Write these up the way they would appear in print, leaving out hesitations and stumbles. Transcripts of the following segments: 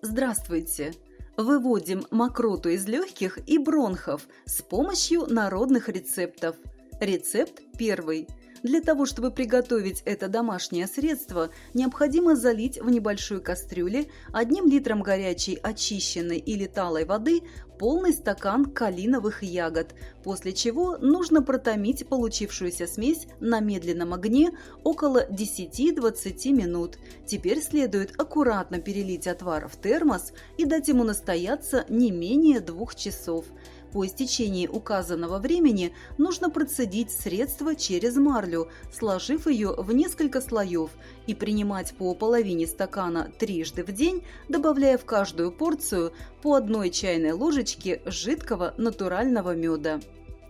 Здравствуйте! Выводим мокроту из легких и бронхов с помощью народных рецептов. Рецепт первый. Для того, чтобы приготовить это домашнее средство, необходимо залить в небольшой кастрюле 1 литром горячей очищенной или талой воды полный стакан калиновых ягод, после чего нужно протомить получившуюся смесь на медленном огне около 10-20 минут. Теперь следует аккуратно перелить отвар в термос и дать ему настояться не менее 2 часов. По истечении указанного времени нужно процедить средство через марлю, сложив ее в несколько слоев, и принимать по половине стакана трижды в день, добавляя в каждую порцию по 1 чайной ложечке жидкого натурального меда.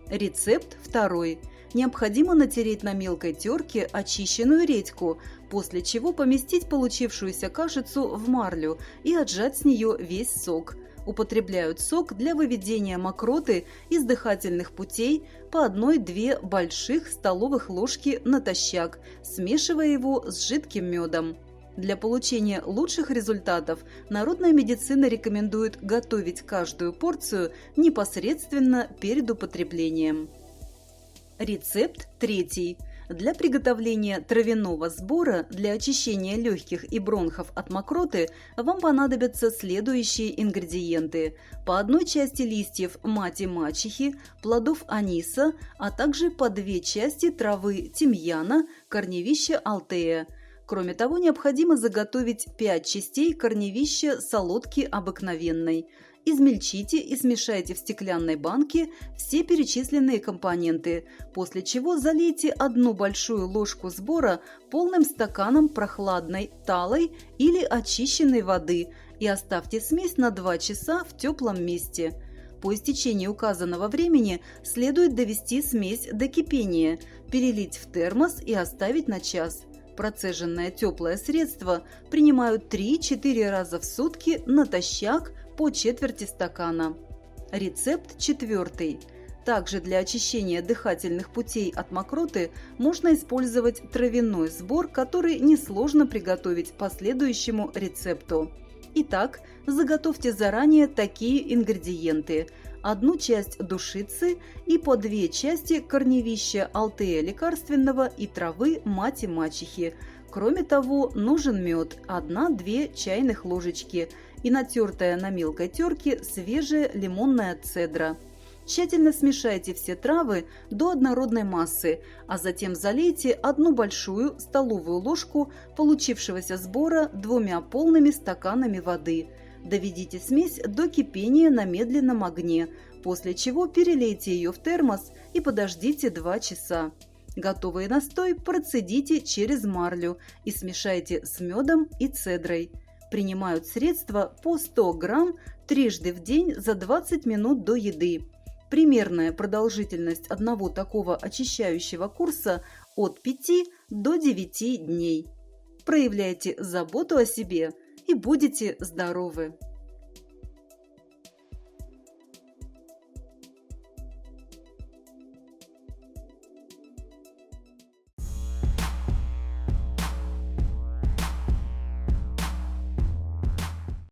Рецепт второй. Необходимо натереть на мелкой терке очищенную редьку, после чего поместить получившуюся кашицу в марлю и отжать с нее весь сок. Употребляют сок для выведения мокроты из дыхательных путей по 1-2 больших столовых ложки натощак, смешивая его с жидким медом. Для получения лучших результатов народная медицина рекомендует готовить каждую порцию непосредственно перед употреблением. Рецепт третий. Для приготовления травяного сбора для очищения легких и бронхов от мокроты вам понадобятся следующие ингредиенты: по 1 части листьев мати-мачехи, плодов аниса, а также по 2 части травы тимьяна, корневища алтея. Кроме того, необходимо заготовить 5 частей корневища солодки обыкновенной. Измельчите и смешайте в стеклянной банке все перечисленные компоненты, после чего залейте 1 большую ложку сбора полным стаканом прохладной, талой или очищенной воды и оставьте смесь на 2 часа в теплом месте. По истечении указанного времени следует довести смесь до кипения, перелить в термос и оставить на час. Процеженное теплое средство принимают 3-4 раза в сутки натощак по четверти стакана. Рецепт четвертый. Также для очищения дыхательных путей от мокроты можно использовать травяной сбор, который несложно приготовить по следующему рецепту. Итак, заготовьте заранее такие ингредиенты: 1 часть душицы и по 2 части корневища алтея лекарственного и травы мати-мачехи. Кроме того, нужен мед 1-2 чайных ложечки и натертая на мелкой терке свежая лимонная цедра. Тщательно смешайте все травы до однородной массы, а затем залейте 1 большую столовую ложку получившегося сбора 2 полными стаканами воды. Доведите смесь до кипения на медленном огне, после чего перелейте ее в термос и подождите 2 часа. Готовый настой процедите через марлю и смешайте с медом и цедрой. Принимают средство по 100 грамм трижды в день за 20 минут до еды. Примерная продолжительность одного такого очищающего курса от 5 до 9 дней. Проявляйте заботу о себе и будете здоровы!